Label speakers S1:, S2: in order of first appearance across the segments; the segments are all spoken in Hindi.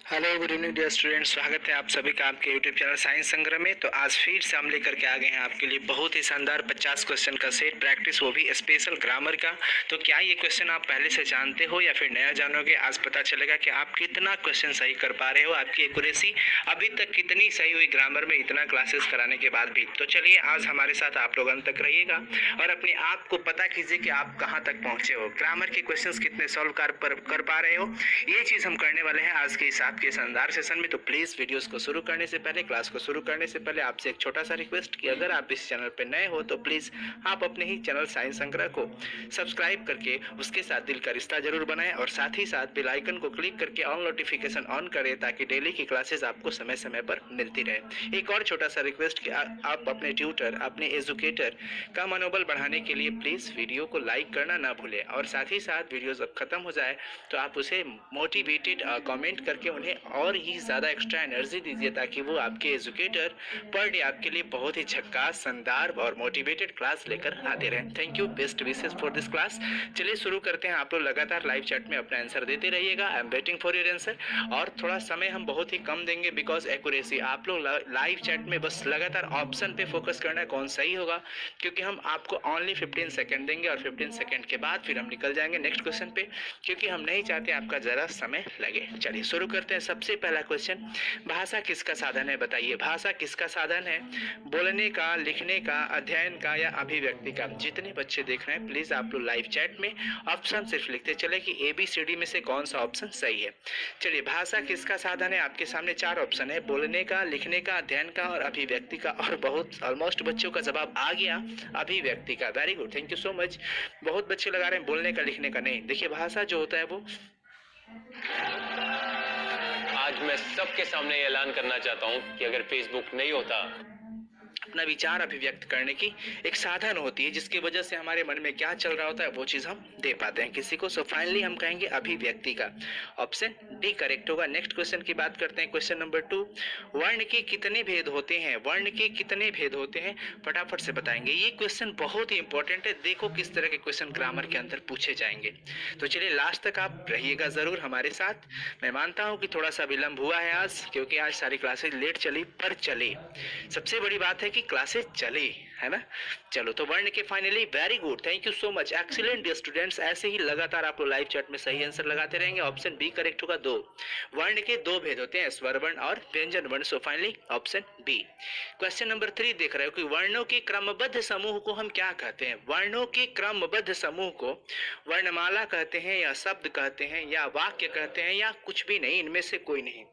S1: Hello good evening dear students, स्वागत है आप सभी का आपके यूट्यूब चैनल साइंस संग्रह में। तो आज फिर से हम लेकर के आ गए हैं आपके लिए बहुत ही शानदार 50 क्वेश्चन का सेट प्रैक्टिस, वो भी स्पेशल ग्रामर का। तो क्या ये क्वेश्चन आप पहले से जानते हो या फिर नया जानोगे? आज पता चलेगा कि आप कितना क्वेश्चन सही कर पा रहे हो, आपकी एक्यूरेसी अभी तक कितनी सही हुई ग्रामर में इतना क्लासेस कराने के बाद भी। तो चलिए आज हमारे साथ आप लोग अंत तक रहिएगा और अपने आप को पता कीजिए कि आप कहाँ तक पहुँचे हो, ग्रामर के क्वेश्चन कितने सॉल्व कर पा रहे हो। ये चीज़ हम करने वाले हैं आज के इस आपके शानदार सेशन में। तो प्लीज़ वीडियोस को शुरू करने से पहले, क्लास को शुरू करने से पहले आपसे एक छोटा सा रिक्वेस्ट कि अगर आप इस चैनल पर नए हो तो प्लीज़ आप अपने ही चैनल साइंस संग्रह को सब्सक्राइब करके उसके साथ दिल का रिश्ता जरूर बनाएं और साथ ही साथ बेल आइकन को क्लिक करके ऑल नोटिफिकेशन ऑन करें ताकि डेली की क्लासेस आपको समय समय पर मिलती रहे। एक और छोटा सा रिक्वेस्ट कि आप अपने ट्यूटर, अपने एजुकेटर का मनोबल बढ़ाने के लिए प्लीज़ वीडियो को लाइक करना ना भूलें और साथ ही साथ वीडियो जब खत्म हो जाए तो आप उसे मोटिवेटेड कमेंट करके उन्हें और ही ज़्यादा एक्स्ट्रा एनर्जी दीजिए ताकि वो आपके एजुकेटर पर डे आपके लिए बहुत ही झक्कास, शानदार और मोटिवेटेड क्लास लेकर आते रहें। Thank you, best wishes for this class. चलिए शुरू करते हैं। आप लोग लगातार लाइव चैट में अपना आंसर देते रहिएगा। I am waiting for your answer. और थोड़ा समय हम बहुत ही कम देंगे बिकॉज एक्यूरेसी। आप लोग लाइव चैट में बस लगातार ऑप्शन पे फोकस करना है कौन सही होगा, क्योंकि हम आपको ओनली 15 सेकंड देंगे और 15 सेकंड के बाद फिर हम निकल जाएंगे नेक्स्ट क्वेश्चन पे, क्योंकि हम नहीं चाहते आपका ज़रा समय लगे। चलिए शुरू करते हैं। सबसे पहला क्वेश्चन, भाषा किसका साधन है? बताइए, भाषा किसका साधन है? बोलने का, लिखने का, अध्ययन का या अभिव्यक्ति का? जितने बच्चे देख रहे हैं प्लीज आप लोग लाइव चैट में ऑप्शन सिर्फ लिखते चले कि ABCD में से कौन सा ऑप्शन सही है। चलिए, भाषा किसका साधन है? आपके सामने 4 ऑप्शन है, बोलने का, लिखने का, अध्ययन का और अभिव्यक्ति का। और बहुत ऑलमोस्ट बच्चों का जवाब आ गया अभिव्यक्ति का। Very good, thank you so much. बहुत बच्चे लगा रहे हैं बोलने का, लिखने का नहीं। देखिए, भाषा जो होता है वो,
S2: आज मैं सबके सामने ऐलान करना चाहता हूं कि अगर फेसबुक नहीं होता,
S1: अपना विचार अभिव्यक्त करने की एक साधन होती है जिसकी वजह से हमारे मन में क्या चल रहा होता है वो चीज हम दे पाते हैं किसी को। सो फाइनली हम कहेंगे अभिव्यक्ति का। ऑप्शन डी करेक्ट होगा। नेक्स्ट क्वेश्चन की बात करते हैं। क्वेश्चन नंबर 2, वर्ण के कितने भेद होते हैं? वर्ण के कितने भेद होते हैं? फटाफट से बताएंगे। ये क्वेश्चन बहुत ही इंपॉर्टेंट है। देखो किस तरह के क्वेश्चन ग्रामर के अंदर पूछे जाएंगे। तो चलिए लास्ट तक आप रहिएगा जरूर हमारे साथ। मैं मानता हूँ कि थोड़ा सा विलंब हुआ है आज, क्योंकि आज सारी क्लासेज लेट चली, पर चली। सबसे बड़ी बात है कि क्लासेस चली, है ना। चलो, तो वर्ण के finally very good, thank you so much, excellent dear students. ऐसे ही लगातार आप लोग लाइव चैट में सही आंसर लगाते रहेंगे। ऑप्शन बी करेक्ट होगा। 2 वर्ण के 2 भेद होते हैं, स्वर वर्ण और व्यंजन वर्ण। So finally option B. Question number 3 देख रहे हो कि वर्णों के क्रमबद्ध समूह को हम क्या कहते हैं? वर्णों के क्रमबद्ध समूह को वर्णमाला कहते हैं या शब्द कहते हैं या वाक्य कहते हैं या कुछ भी नहीं, इनमें से कोई नहीं।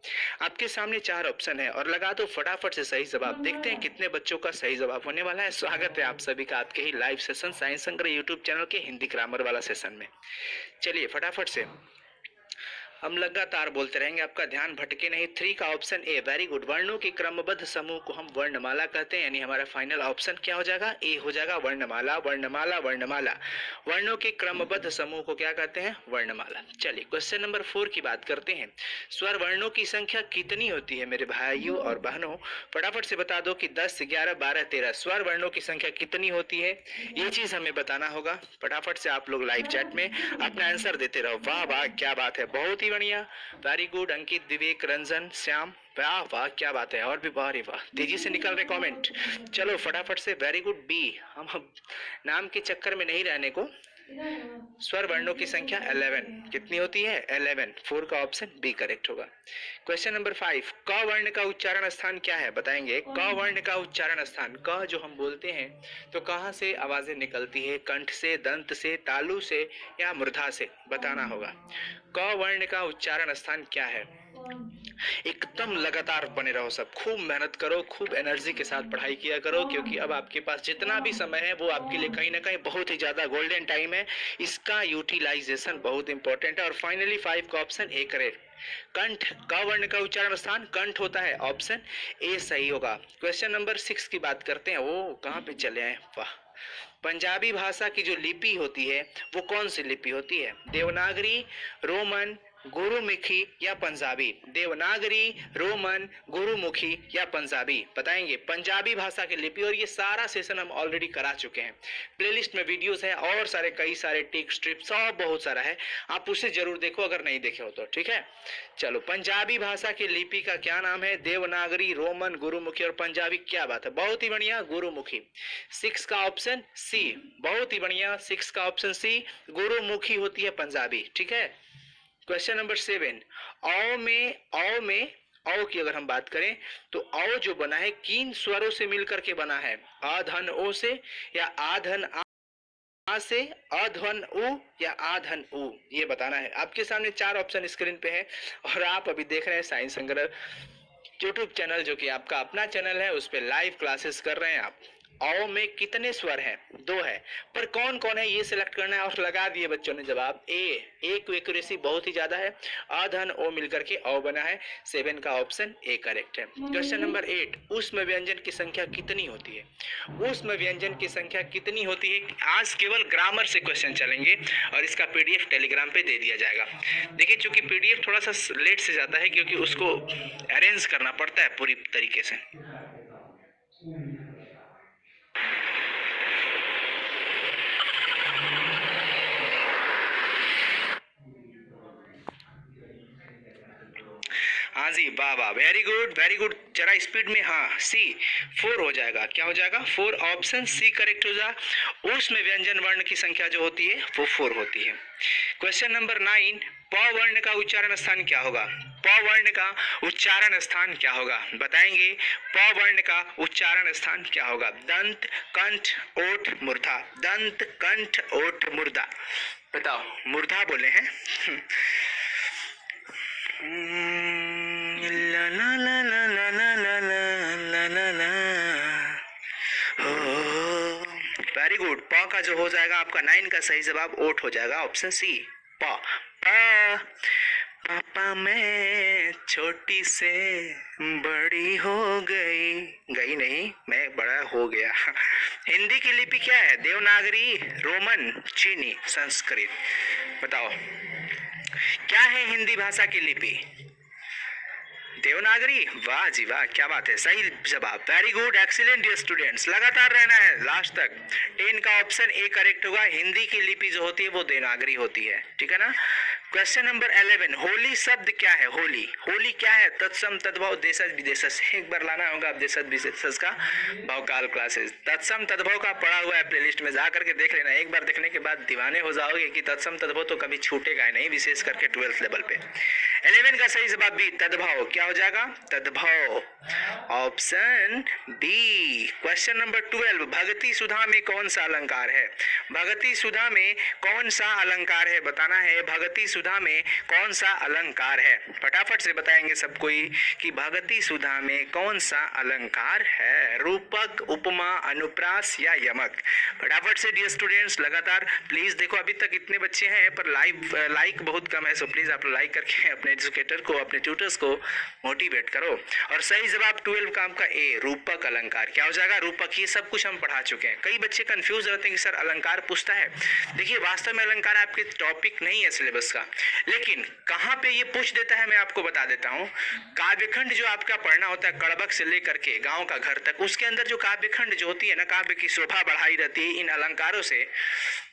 S1: आपके सामने 4 ऑप्शन है और लगा दो फटाफट से सही जवाब। देखते हैं कितने बच्चों का सही जवाब होने वाला है। स्वागत है आप सभी का आपके ही लाइव सेशन साइंस संग्रह यूट्यूब चैनल के हिंदी ग्रामर वाला सेशन में। चलिए फटाफट से हम लगातार बोलते रहेंगे, आपका ध्यान भटके नहीं। 3 का ऑप्शन ए, वेरी गुड। वर्णों के क्रमबद्ध समूह को हम वर्णमाला कहते हैं, यानी हमारा फाइनल ऑप्शन क्या हो जाएगा? ए हो जाएगा, वर्णमाला। वर्णमाला वर्णमाला, वर्णों के क्रमबद्ध समूह को क्या कहते हैं? वर्णमाला। चलिए क्वेश्चन नंबर 4 की बात करते हैं। स्वर वर्णों की संख्या कितनी होती है मेरे भाइयों और बहनों? फटाफट से बता दो कि 10, 11, 12, 13 स्वर वर्णों की संख्या कितनी होती है, ये चीज हमें बताना होगा। फटाफट से आप लोग लाइव चैट में अपना आंसर देते रहो। वाह वाह, क्या बात है, बहुत ही बढ़िया, वेरी गुड। अंकित, विवेक, रंजन, श्याम, वाह वाह, क्या बात है। और भी वाह रे वाह, तेजी से निकल रहे कमेंट। चलो फटाफट से, वेरी गुड। बी, हम नाम के चक्कर में नहीं रहने को। स्वर वर्णों की संख्या 11 कितनी होती है? 11। 4 का ऑप्शन बी करेक्ट होगा। क्वेश्चन नंबर 5, क वर्ण का उच्चारण स्थान क्या है? बताएंगे। क वर्ण का उच्चारण स्थान, क जो हम बोलते हैं तो कहाँ से आवाजें निकलती है? कंठ से, दंत से, तालु से या मूर्धा से? बताना होगा। क वर्ण का उच्चारण स्थान क्या है? एकदम लगातार बने रहो सब, खूब मेहनत करो, खूब एनर्जी के साथ पढ़ाई किया करो, क्योंकि अब आपके पास जितना भी समय है वो आपके लिए कहीं ना कहीं बहुत ही ज्यादा गोल्डन टाइम है। इसका यूटिलाइजेशन बहुत इंपॉर्टेंट है। और फाइनली 5 का ऑप्शन ए करेक्ट। कंठ, क वर्ण का उच्चारण स्थान कंठ होता है, ऑप्शन ए सही होगा। क्वेश्चन नंबर 6 की बात करते हैं। वो कहाँ पे चले आए, वाह। पंजाबी भाषा की जो लिपि होती है वो कौन सी लिपि होती है? देवनागरी, रोमन, गुरुमुखी या पंजाबी, देवनागरी, रोमन, गुरुमुखी या पंजाबी बताएंगे। पंजाबी भाषा की लिपि, और ये सारा सेशन हम ऑलरेडी करा चुके हैं, प्लेलिस्ट में वीडियोस है और सारे कई सारे टिप्स ट्रिप्स सब बहुत सारा है, आप उसे जरूर देखो अगर नहीं देखे हो तो, ठीक है। चलो, पंजाबी भाषा की लिपि का क्या नाम है? देवनागरी, रोमन, गुरुमुखी और पंजाबी। क्या बात है, बहुत ही बढ़िया, गुरुमुखी। 6 का ऑप्शन सी, बहुत ही बढ़िया, 6 का ऑप्शन सी, गुरुमुखी होती है पंजाबी, ठीक है। क्वेश्चन नंबर 7, औ की अगर हम बात करें तो औ जो बना है किन स्वरों से मिलकर के बना है? अधन ओ से, या आधन आ से, अध्वन उ या आधन उ, ये बताना है। आपके सामने 4 ऑप्शन स्क्रीन पे है और आप अभी देख रहे हैं साइंस संग्रह यूट्यूब चैनल, जो कि आपका अपना चैनल है, उस पर लाइव क्लासेस कर रहे हैं आप। औ में कितने स्वर हैं? 2 है, पर कौन कौन है ये सिलेक्ट करना है, और लगा दिए बच्चों ने जवाब ए की एक्यूरेसी बहुत ही ज्यादा है, अधन ओ मिलकर के औ बना है। 7 का ऑप्शन ए करेक्ट है। क्वेश्चन नंबर 8, ऊष्म व्यंजन की संख्या कितनी होती है? ऊष्म व्यंजन की संख्या कितनी होती है? आज केवल ग्रामर से क्वेश्चन चलेंगे और इसका पीडीएफ टेलीग्राम पे दे दिया जाएगा। देखिए, चूंकि पीडीएफ थोड़ा सा लेट से जाता है क्योंकि उसको अरेंज करना पड़ता है पूरी तरीके से। हाँ जी, वाह वाह, वेरी गुड वेरी गुड, जरा स्पीड में। हाँ, सी 4 हो जाएगा। क्या हो जाएगा? 4, ऑप्शन सी करेक्ट हो जाएगा। उसमें व्यंजन वर्ण की संख्या जो होती है वो 4 होती है। क्वेश्चन नंबर 9, प वर्ण का उच्चारण स्थान क्या होगा? प वर्ण का उच्चारण स्थान क्या होगा? बताएंगे, प वर्ण का उच्चारण स्थान क्या होगा? दंत, कंठ, ओठ, मूर्धा। दंत, कंठ, ओठ, मूर्धा। बताओ, मूर्धा बोले हैं। ला ला ला ला ला ला ला ला ला। वेरी गुड, प का जो हो जाएगा आपका 9 का सही जवाब ओठ हो जाएगा, ऑप्शन सी, प। पापा मैं छोटी से बड़ी हो गई, गई नहीं, मैं बड़ा हो गया। हिंदी की लिपि क्या है? देवनागरी, रोमन, चीनी, संस्कृत। बताओ, क्या है हिंदी भाषा की लिपि? देवनागरी। वाह जी वाह, क्या बात है, सही जवाब, very good, excellent dear students, लगातार रहना है लास्ट तक। 10 का ऑप्शन ए करेक्ट होगा। हिंदी की लिपि जो होती है वो देवनागरी होती है, ठीक है ना। क्वेश्चन नंबर 11, होली शब्द क्या है? होली, होली क्या है? तत्सम, तद्भव, देशज, विदेशज। एक बार लाना होगा आप देशज विदेशज का भावकाल क्लासेस, तत्सम तद्भव का पढ़ा हुआ है, प्लेलिस्ट में जा करके देख लेना। एक बार देखने के बाद दीवाने हो जाओगे कि तत्सम तद्भव तो कभी छूटेगा ही नहीं, विशेष करके 12th लेवल पे। 11 का सही जवाब बी, तद्भव। क्या हो जाएगा? तद्भव, ऑप्शन बी। क्वेश्चन नंबर 12, भगति सुधा में कौन सा अलंकार है? भगति सुधा में कौन सा अलंकार है? बताना है, भगति सुधा में कौन सा अलंकार है? फटाफट से बताएंगे सब कोई कि भगति सुधा में कौन सा अलंकार है? रूपक, उपमा, अनुप्रास या यमक? फटाफट से डियर स्टूडेंट्स, लगातार प्लीज देखो, अभी तक इतने बच्चे हैं पर लाइक बहुत कम है, सो प्लीज आप लाइक करके अपने एजुकेटर को, अपने ट्यूटर्स को मोटिवेट करो। और सही जवाब 12 का आपका ए, रूपक अलंकार। क्या हो जाएगा? रूपक। ये सब कुछ हम पढ़ा चुके हैं। कई बच्चे कंफ्यूज रहते हैं कि सर अलंकार पूछता है। देखिए, वास्तव में अलंकार आपके टॉपिक नहीं है सिलेबस का, लेकिन कहाँ पे ये पूछ देता है मैं आपको बता देता हूँ। काव्यखंड जो आपका पढ़ना होता है कड़बक से लेकर के गाँव का घर तक, उसके अंदर जो काव्यखंड जो होती है ना, काव्य की शोभा बढ़ाई रहती है इन अलंकारों से,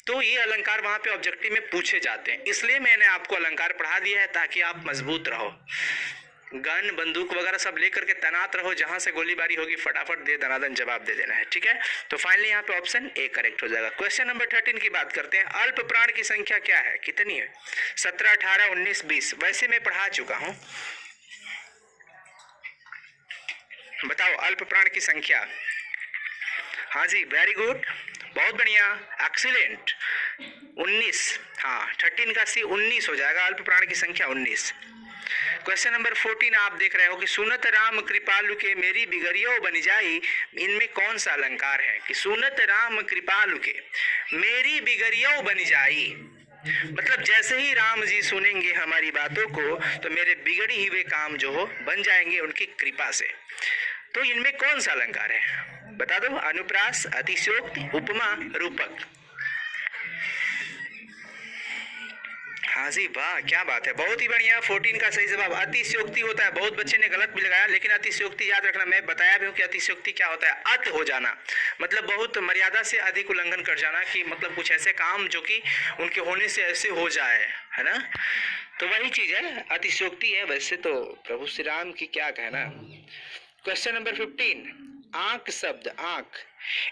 S1: तो ये अलंकार वहां पे ऑब्जेक्टिव में पूछे जाते हैं। इसलिए मैंने आपको अलंकार पढ़ा दिया है ताकि आप मजबूत रहो, गन बंदूक वगैरह सब लेकर के तैनात रहो, जहां से गोलीबारी होगी फटाफट दे दनादन जवाब दे देना है, ठीक है। तो फाइनली यहाँ पे ऑप्शन ए करेक्ट हो जाएगा। क्वेश्चन नंबर 13 की बात करते हैं। अल्प प्राण की संख्या क्या है? कितनी है? 17, 18, 19, 20। वैसे मैं पढ़ा चुका हूं, बताओ अल्प प्राण की संख्या। हाँ जी, वेरी गुड, बहुत बढ़िया, एक्सीलेंट। 19, हाँ 13 का सी 19 हो जाएगा, अल्प प्राण की संख्या 19। क्वेश्चन नंबर 14 आप देख रहे हो कि सुनत राम कृपालु के मेरी बिगड़ियो बन जाई, इनमें कौन सा अलंकार है? कि सुनत राम कृपालु के मेरी बिगड़ियो बन जाई, मतलब जैसे ही राम जी सुनेंगे हमारी बातों को तो मेरे बिगड़ी हुए काम जो हो बन जाएंगे उनकी कृपा से। तो इनमें कौन सा अलंकार है? बता दो, अनुप्रास, अतिशयोक्ति, उपमा, रूपक। हाँ जी, वाह क्या बात है, बहुत ही बढ़िया। 14 का सही जवाब अतिशयोक्ति होता है। बहुत बच्चे ने गलत भी लगाया, लेकिन अतिशयोक्ति याद रखना, मैं बताया भी हूँ कि अतिशयोक्ति क्या होता है। अत हो जाना मतलब बहुत मर्यादा से अधिक उल्लंघन कर जाना, कि मतलब कुछ ऐसे काम जो कि उनके होने से ऐसे हो जाए, है ना। तो वही चीज है, अतिशयोक्ति है। वैसे तो प्रभु श्री राम की क्या कहना। क्वेश्चन नंबर 15, आंख शब्द, आंख,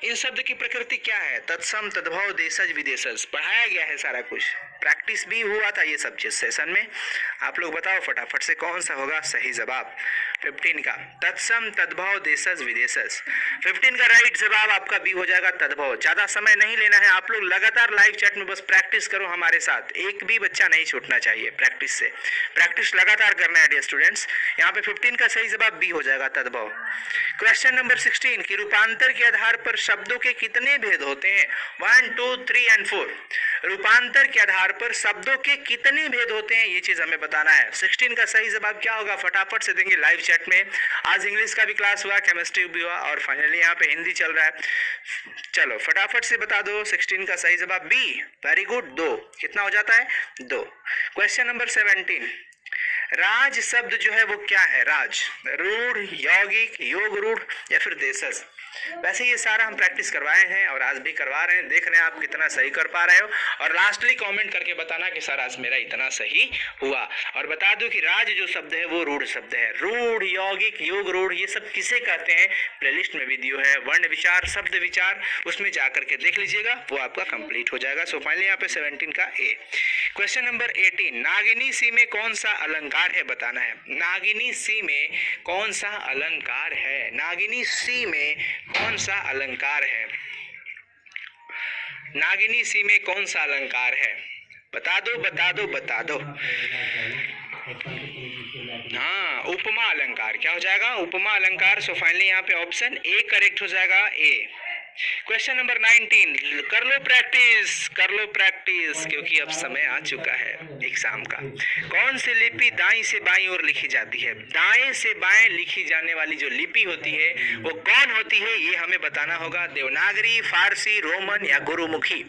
S1: इन शब्द की प्रकृति क्या है। तत्सम, तद्भव, देशज, विदेशज, पढ़ाया गया है सारा कुछ, प्रैक्टिस भी हुआ था ये सब चीज सेशन में। आप लोग बताओ फटाफट से कौन सा होगा सही जवाब 15 का। तत्सम, तद्भव, देशज, विदेशज। 15 का राइट जवाब आपका बी हो जाएगा, तद्भव। ज्यादा समय नहीं लेना है, आप लोग लगातार लाइव चैट में बस प्रैक्टिस करो हमारे साथ, एक भी बच्चा नहीं छूटना चाहिए। प्रैक्टिस से, प्रैक्टिस लगातार करना है डियर स्टूडेंट्स। यहाँ पे 15 का सही जवाब बी हो जाएगा, तद्भव। क्वेश्चन नंबर 16 कि रूपांतर के आधार पर शब्दों के कितने भेद होते हैं। 1, 2, 3 एंड 4। रूपांतर के आधार पर शब्दों के कितने भेद होते हैं, ये चीज हमें बताना है। 16 का सही जवाब क्या होगा, फटाफट से देंगे लाइव चैट में। आज इंग्लिश का भी क्लास हुआ, केमिस्ट्री भी हुआ, और फाइनली यहाँ पे हिंदी चल रहा है। चलो फटाफट से बता दो, 16 का सही जवाब बी। वेरी गुड, 2 कितना हो जाता है, 2। क्वेश्चन नंबर 17, राज शब्द जो है वो क्या है। राज, रूढ़, यौगिक, योग रूढ़ या फिर देशज। वैसे ये सारा हम प्रैक्टिस करवाए हैं और आज भी करवा रहे हैं, देख रहे हैं आप कितना सही कर पा रहे हो। और लास्टली कमेंट करके बताना कि सर आज मेरा इतना सही हुआ। और बता दूं कि राज जो शब्द है वो रूढ़ शब्द है। रूढ़, यौगिक, योग रूढ़ ये सब किसे कहते हैं, प्लेलिस्ट में वीडियो है, वर्ण विचार, शब्द विचार, उसमें जाकर के देख लीजिएगा, वो आपका कंप्लीट हो जाएगा। सो फाइनली यहाँ पे 17 का ए। क्वेश्चन नंबर 18, नागिनी सी में कौन सा अलंकार है, बताना है। नागिनी सी में कौन सा अलंकार है, नागिनी सी में कौन सा अलंकार है, नागिनी सी में कौन सा अलंकार है, बता दो बता दो बता दो। हाँ, उपमा अलंकार, क्या हो जाएगा, उपमा अलंकार। सो फाइनली यहाँ पे ऑप्शन ए करेक्ट हो जाएगा, ए। क्वेश्चन नंबर 19, कर लो प्रैक्टिस, कर लो प्रैक्टिस, क्योंकि अब समय आ चुका है एग्जाम का। कौन सी लिपि दाएं से बाईं ओर लिखी जाती है। दाएं से बाएं लिखी जाने वाली जो लिपि होती है वो कौन होती है, ये हमें बताना होगा। देवनागरी, फारसी, रोमन या गुरुमुखी।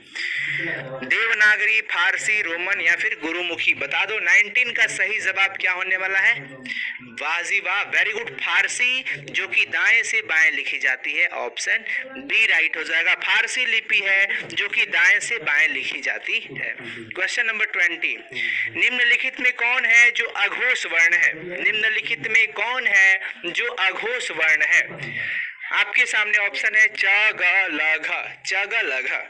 S1: देवनागरी, फारसी, रोमन या फिर गुरुमुखी, बता दो। 19 का सही जवाब क्या होने वाला है, वाह जी वाह, वेरी गुड, फारसी, जो कि दाएं से बाएं लिखी जाती है, ऑप्शन बी राइट हो जाएगा। फारसी लिपि है जो कि दाएं से बाएं लिखी जाती है। क्वेश्चन नंबर 20, निम्नलिखित में कौन है जो अघोष वर्ण है। निम्नलिखित में कौन है जो अघोष वर्ण है। आपके सामने ऑप्शन है च, ग, ल, घ, च, ग, ल, घ।